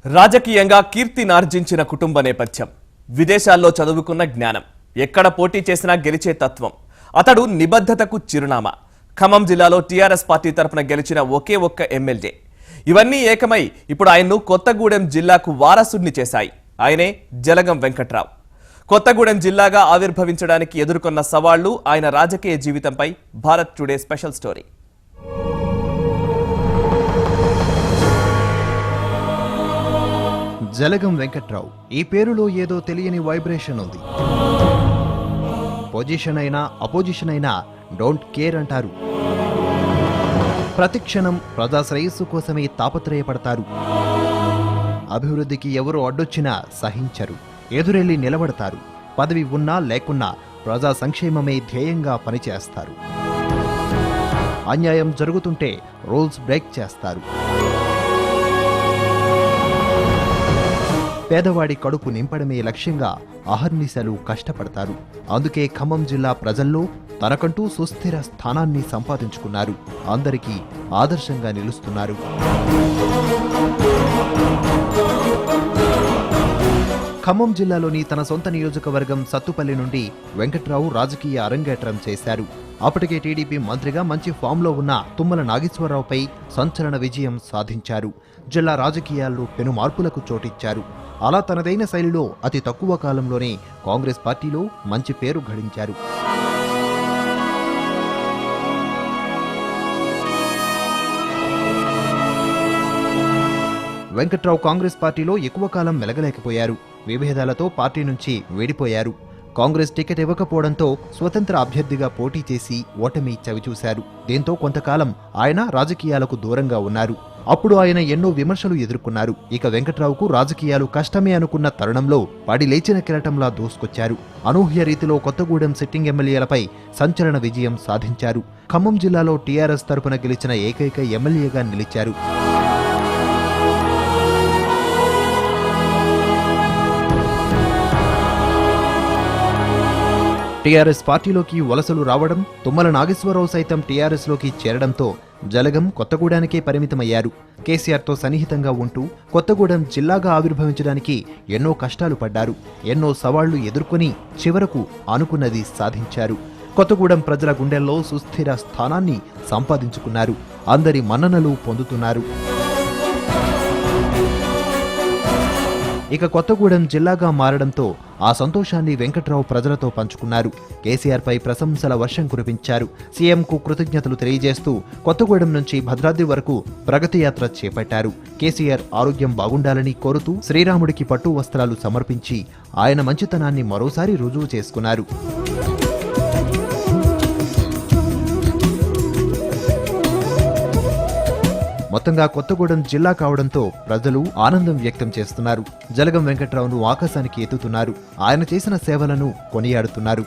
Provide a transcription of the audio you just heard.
రాజకీయంగా కీర్తినార్జించిన కుటుంబ నేపథ్యం, విదేశాల్లో చదువుకున్న జ్ఞానం, ఎక్కడ పోటీ చేసినా గెలిచే తత్వం. అతడు నిబద్ధతకు చిరునామా. ఖమ్మం జిల్లాలో టీఆర్ఎస్ పార్టీ తరపున గెలిచిన ఒకే ఒక్క ఎమ్మెల్యే. ఇవన్నీ ఏకమై ఇప్పుడు ఆయన్ను కొత్తగూడెం జిల్లాకు వారసుడిని చేశాయి. ఆయనే జలగం వెంకట్రావు. కొత్తగూడెం జిల్లాగా ఆవిర్భవించడానికి ఎదుర్కొన్న సవాళ్లు, ఆయన రాజకీయ జీవితంపై Bharat today special story. Jalagam Venkatrao. ఈ పేరులో ఏదో తెలియని వైబ్రేషన్ ఉంది. పొజిషన్ అయినా అపోజిషన్ అయినా డోంట్ కేర్ అంటారు. ప్రతిక్షణం ప్రజా శ్రేయస్సు కోసమే తాపత్రయపడతారు. అభివృద్ధికి ఎవరు అడ్డొచ్చినా సహించరు, ఎదురెళ్లి నిలబడతారు. పదవి ఉన్నా లేకున్నా ప్రజా సంక్షేమమే ధ్యేయంగా పనిచేస్తారు. అన్యాయం జరుగుతుంటే రూల్స్ బ్రేక్ చేస్తారు. పేదవాడి కడుపు నింపడమే లక్ష్యంగా అహర్నిశలు కష్టపడతారు. అందుకే ఖమ్మం జిల్లా ప్రజల్లో తనకంటూ సుస్థిర స్థానాన్ని సంపాదించుకున్నారు. అందరికీ ఆదర్శంగా నిలుస్తున్నారు. ఖమ్మం జిల్లాలోని తన సొంత నియోజకవర్గం సత్తుపల్లి నుండి వెంకట్రావు రాజకీయ అరంగేట్రం చేశారు. అప్పటికే టీడీపీ మంత్రిగా మంచి ఫామ్లో ఉన్న తుమ్మల నాగేశ్వరరావుపై సంచలన విజయం సాధించారు. జిల్లా రాజకీయాల్లో పెను మార్పులకు చోటిచ్చారు. అలా తనదైన శైలిలో అతి తక్కువ కాలంలోనే కాంగ్రెస్ పార్టీలో మంచి పేరు గడించారు. వెంకట్రావు కాంగ్రెస్ పార్టీలో ఎక్కువ కాలం మెలగలేకపోయారు. విభేదాలతో పార్టీ నుంచి విడిపోయారు. కాంగ్రెస్ టికెట్ ఇవ్వకపోవడంతో స్వతంత్ర అభ్యర్థిగా పోటీ చేసి ఓటమి చవిచూశారు. దీంతో కొంతకాలం ఆయన రాజకీయాలకు దూరంగా ఉన్నారు. అప్పుడు ఆయన ఎన్నో విమర్శలు ఎదుర్కొన్నారు. ఇక వెంకట్రావుకు రాజకీయాలు కష్టమే అనుకున్న తరుణంలో పడి లేచిన కిరటంలా దూసుకొచ్చారు. అనూహ్య రీతిలో కొత్తగూడెం సిట్టింగ్ ఎమ్మెల్యేలపై సంచలన విజయం సాధించారు. ఖమ్మం జిల్లాలో టీఆర్ఎస్ తరపున గెలిచిన ఏకైక ఎమ్మెల్యేగా నిలిచారు. టీఆర్ఎస్ పార్టీలోకి వలసలు రావడం, తుమ్మల నాగేశ్వరరావు సైతం టీఆర్ఎస్లోకి చేరడంతో జలగం కొత్తగూడెనికే పరిమితమయ్యారు. కేసీఆర్తో సన్నిహితంగా ఉంటూ కొత్తగూడెం జిల్లాగా ఆవిర్భవించడానికి ఎన్నో కష్టాలు పడ్డారు. ఎన్నో సవాళ్లు ఎదుర్కొని చివరకు అనుకున్నది సాధించారు. కొత్తగూడెం ప్రజల గుండెల్లో సుస్థిర స్థానాన్ని సంపాదించుకున్నారు. అందరి మన్ననలు పొందుతున్నారు. ఇక కొత్తగూడెం జిల్లాగా మారడంతో ఆ సంతోషాన్ని వెంకట్రావు ప్రజలతో పంచుకున్నారు. కేసీఆర్పై ప్రశంసల వర్షం కురిపించారు. సీఎంకు కృతజ్ఞతలు తెలియజేస్తూ కొత్తగూడెం నుంచి భద్రాద్రి వరకు ప్రగతి యాత్ర చేపట్టారు. కేసీఆర్ ఆరోగ్యం బాగుండాలని కోరుతూ శ్రీరాముడికి పట్టు వస్త్రాలు సమర్పించి ఆయన మంచితనాన్ని మరోసారి రుజువు చేసుకున్నారు. మొత్తంగా కొత్తగూడెం జిల్లా కావడంతో ప్రజలు ఆనందం వ్యక్తం చేస్తున్నారు. జలగం వెంకట్రావును ఆకాశానికి ఎత్తుతున్నారు. ఆయన చేసిన సేవలను కొనియాడుతున్నారు.